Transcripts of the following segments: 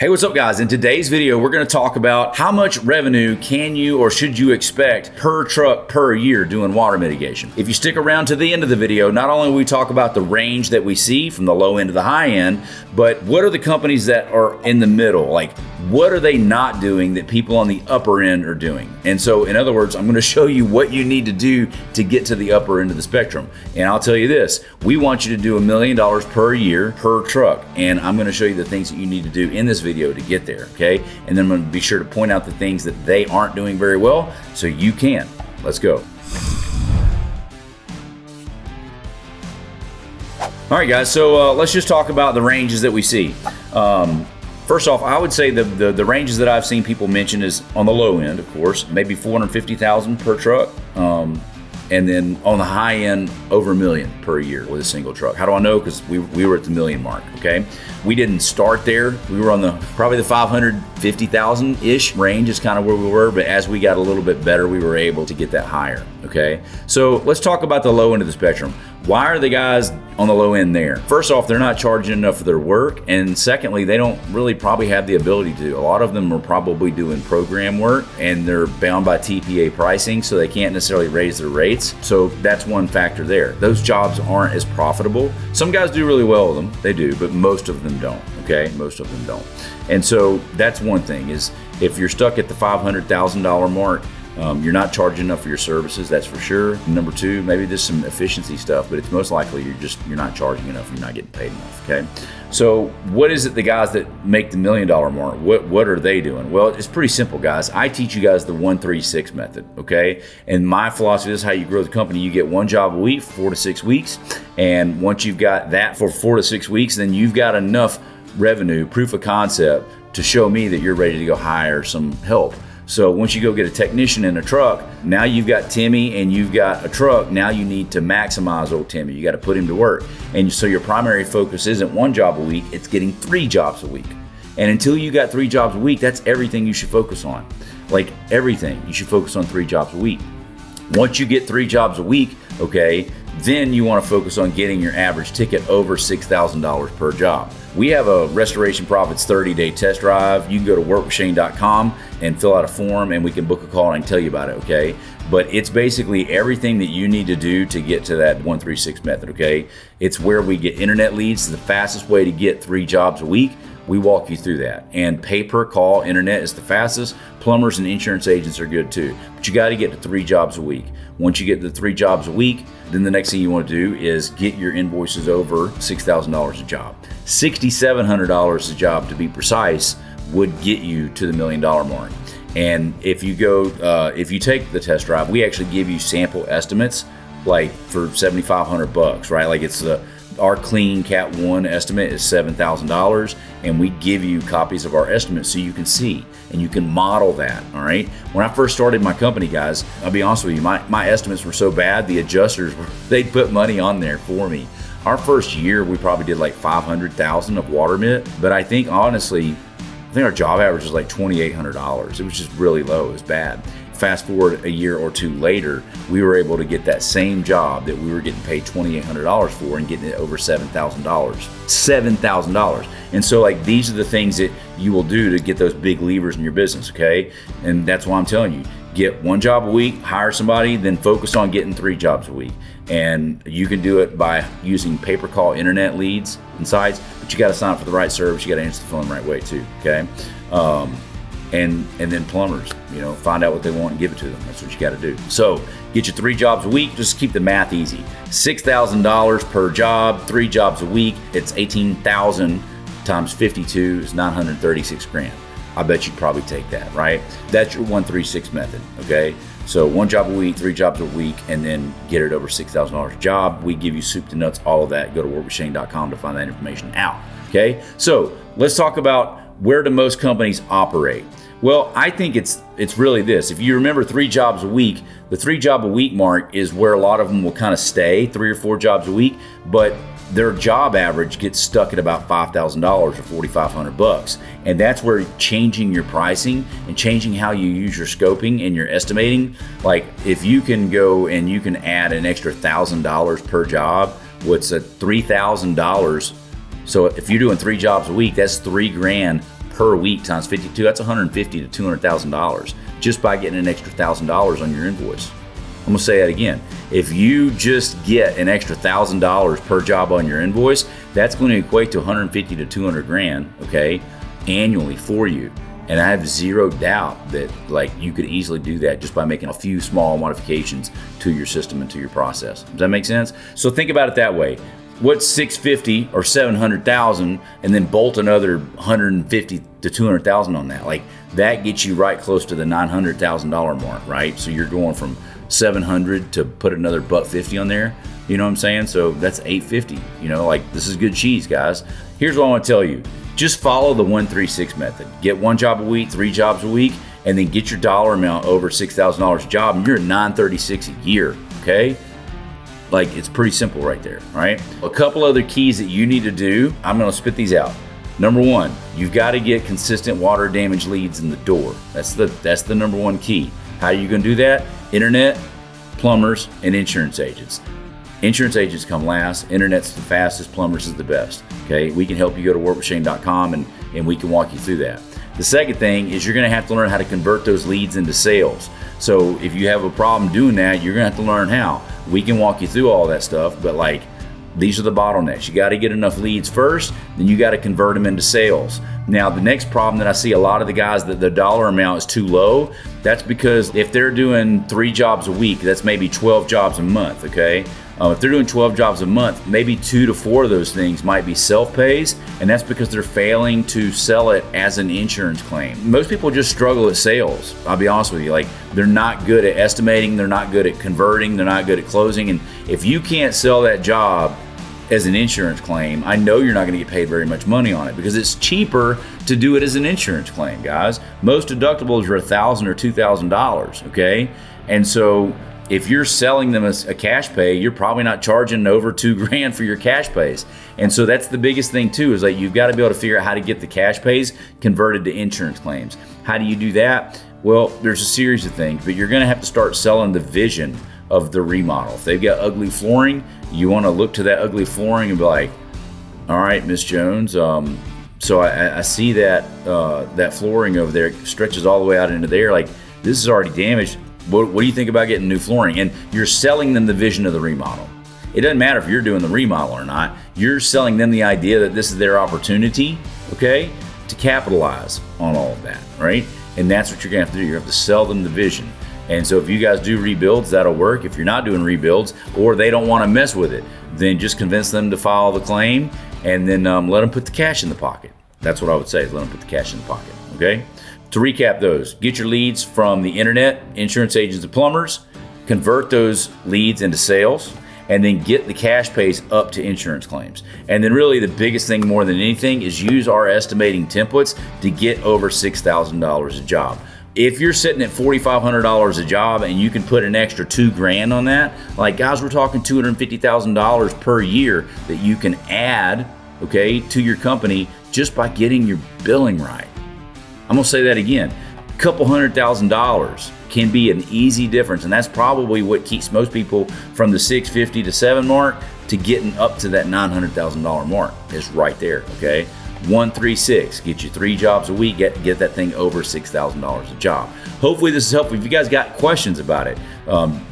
Hey, what's up guys? In today's video, we're gonna talk about how much revenue can you or should you expect per truck per year doing water mitigation. If you stick around to the end of the video, not only will we talk about the range that we see from the low end to the high end, but what are the companies that are in the middle? Like, what are they not doing that people on the upper end are doing? And so, in other words, I'm gonna show you what you need to do to get to the upper end of the spectrum. And I'll tell you this, we want you to do $1 million per year per truck. And I'm gonna show you the things that you need to do in this video to get there, okay? And then I'm gonna be sure to point out the things that they aren't doing very well so you can. Let's go. All right, guys, so let's just talk about the ranges that we see. First off, I would say the ranges that I've seen people mention is on the low end, of course, maybe 450,000 per truck. And then on the high end, over $1 million per year with a single truck. How do I know? Because we were at the $1 million mark, okay? We didn't start there. We were on probably the 550,000-ish range is kind of where we were, but as we got a little bit better, we were able to get that higher, okay? So let's talk about the low end of the spectrum. Why are the guys on the low end there? First off, they're not charging enough for their work, and secondly, they don't really probably have the ability to. A lot of them are probably doing program work, and they're bound by TPA pricing, so they can't necessarily raise their rates. So that's one factor there. Those jobs aren't as profitable. Some guys do really well with them, they do, but most of them don't, okay? Most of them don't. And so that's one thing, is if you're stuck at the $500,000 mark, you're not charging enough for your services, that's for sure. Number two, maybe there's some efficiency stuff, but it's most likely you're not charging enough, you're not getting paid enough, okay? So what is it the guys that make the $1 million mark, what are they doing? Well, it's pretty simple, guys. I teach you guys the 1-3-6 method, okay? And my philosophy is how you grow the company. You get one job a week, 4 to 6 weeks, and once you've got that for 4 to 6 weeks, then you've got enough revenue, proof of concept, to show me that you're ready to go hire some help. So once you go get a technician in a truck, now you've got Timmy and you've got a truck. Now you need to maximize old Timmy. You got to put him to work. And so your primary focus isn't one job a week, it's getting 3 jobs a week. And until you got 3 jobs a week, that's everything you should focus on. Like everything, you should focus on 3 jobs a week. Once you get 3 jobs a week, okay, then you want to focus on getting your average ticket over $6,000 per job. We have a Restoration Profits 30-day test drive. You can go to workwithshane.com and fill out a form, and we can book a call and I can tell you about it, okay? But it's basically everything that you need to do to get to that 1-3-6 method, okay? It's where we get internet leads. The fastest way to get 3 jobs a week. We walk you through that. And pay-per-call internet is the fastest. Plumbers and insurance agents are good too. But you got to get to 3 jobs a week. Once you get to 3 jobs a week, then the next thing you want to do is get your invoices over $6,000 a job. $6,700 a job, to be precise, would get you to the $1 million mark. And if you go, if you take the test drive, we actually give you sample estimates, like for $7,500, right? Like it's our clean Cat 1 estimate is $7,000, and we give you copies of our estimates so you can see and you can model that, all right? When I first started my company, guys, I'll be honest with you, my estimates were so bad, the adjusters, they'd put money on there for me. Our first year, we probably did like $500,000 of water mit, but I think honestly, our job average was like $2,800. It was just really low, it was bad. Fast forward a year or 2 later, we were able to get that same job that we were getting paid $2,800 for and getting it over $7,000. $7,000. And so like these are the things that you will do to get those big levers in your business, okay? And that's why I'm telling you, get 1 job a week, hire somebody, then focus on getting 3 jobs a week. And you can do it by using pay-per-call internet leads and sites, but you got to sign up for the right service. You got to answer the phone the right way too, okay? And then plumbers, find out what they want and give it to them. That's what you got to do. So get your 3 jobs a week. Just keep the math easy. $6,000 per job, 3 jobs a week. It's 18,000 times 52 is 936 grand. I bet you'd probably take that, right? That's your 1-3-6 method, okay? So 1 job a week, 3 jobs a week, and then get it over $6,000 a job. We give you soup to nuts, all of that. Go to workwithshane.com to find that information out, okay? So let's talk about where do most companies operate. Well, I think it's really this. If you remember 3 jobs a week, the 3 job a week mark is where a lot of them will kind of stay, 3 or 4 jobs a week, but their job average gets stuck at about $5,000 or $4,500. And that's where changing your pricing and changing how you use your scoping and your estimating, like if you can go and you can add an extra $1,000 per job, what's a $3,000. So if you're doing 3 jobs a week, that's $3 grand per week times 52, that's $150,000 to $200,000 just by getting an extra $1,000 on your invoice. I'm gonna say that again. If you just get an extra $1,000 per job on your invoice, that's going to equate to 150 to 200 grand, okay, annually for you. And I have zero doubt that like you could easily do that just by making a few small modifications to your system and to your process. Does that make sense? So think about it that way. What's 650 or 700,000, and then bolt another 150 to 200,000 on that? Like that gets you right close to the $900,000 mark, right? So you're going from 700 to put another $150 on there. You know what I'm saying? So that's 850. You know, like this is good cheese, guys. Here's what I want to tell you. Just follow the 1-3-6 method. Get 1 job a week, 3 jobs a week, and then get your dollar amount over $6,000 a job, and you're at $936 a year, okay? Like, it's pretty simple right there, right? A couple other keys that you need to do, I'm gonna spit these out. Number 1, you've got to get consistent water damage leads in the door. That's the number 1 key. How are you gonna do that? Internet, plumbers, and insurance agents. Insurance agents come last, internet's the fastest, plumbers is the best, okay? We can help you. Go to workwithshane.com and we can walk you through that. The second thing is you're gonna have to learn how to convert those leads into sales. So if you have a problem doing that, you're gonna have to learn how. We can walk you through all that stuff, but like, these are the bottlenecks. You gotta get enough leads first, then you gotta convert them into sales. Now, the next problem that I see a lot of the guys that the dollar amount is too low, that's because if they're doing 3 jobs a week, that's maybe 12 jobs a month, okay? If they're doing 12 jobs a month, maybe 2 to 4 of those things might be self-pays, and that's because they're failing to sell it as an insurance claim. Most people just struggle at sales, I'll be honest with you. Like, they're not good at estimating, they're not good at converting, they're not good at closing, and if you can't sell that job as an insurance claim, I know you're not gonna get paid very much money on it because it's cheaper to do it as an insurance claim, guys. Most deductibles are $1,000 or $2,000, okay? And so, if you're selling them as a cash pay, you're probably not charging over $2 grand for your cash pays. And so that's the biggest thing too, is like you've got to be able to figure out how to get the cash pays converted to insurance claims. How do you do that? Well, there's a series of things, but you're gonna have to start selling the vision of the remodel. If they've got ugly flooring, you wanna look to that ugly flooring and be like, all right, Miss Jones, so I see that that flooring over there stretches all the way out into there. Like, this is already damaged. What do you think about getting new flooring? And you're selling them the vision of the remodel. It doesn't matter if you're doing the remodel or not. You're selling them the idea that this is their opportunity, okay, to capitalize on all of that, right? And that's what you're gonna have to do. You have to sell them the vision. And so if you guys do rebuilds, that'll work. If you're not doing rebuilds or they don't wanna mess with it, then just convince them to file the claim and then let them put the cash in the pocket. That's what I would say, is let them put the cash in the pocket, okay? To recap those, get your leads from the internet, insurance agents and plumbers, convert those leads into sales, and then get the cash pays up to insurance claims. And then really the biggest thing more than anything is use our estimating templates to get over $6,000 a job. If you're sitting at $4,500 a job and you can put an extra $2 grand on that, like guys, we're talking $250,000 per year that you can add, okay, to your company just by getting your billing right. I'm gonna say that again. A couple $100,000 can be an easy difference, and that's probably what keeps most people from the 650 to 7 mark to getting up to that $900,000 mark. Is right there, okay? 1-3-6, get you 3 jobs a week, get that thing over $6,000 a job. Hopefully this is helpful. If you guys got questions about it,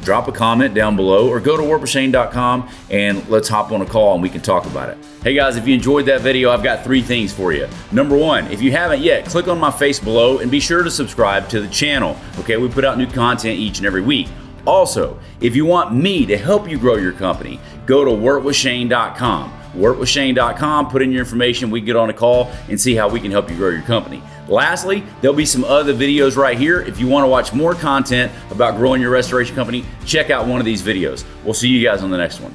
drop a comment down below or go to workwithshane.com and let's hop on a call and we can talk about it. Hey guys, if you enjoyed that video, I've got 3 things for you. Number 1, if you haven't yet, click on my face below and be sure to subscribe to the channel. Okay, we put out new content each and every week. Also, if you want me to help you grow your company, go to workwithshane.com. Workwithshane.com, put in your information, we can get on a call and see how we can help you grow your company. Lastly, there'll be some other videos right here. If you want to watch more content about growing your restoration company, check out one of these videos. We'll see you guys on the next one.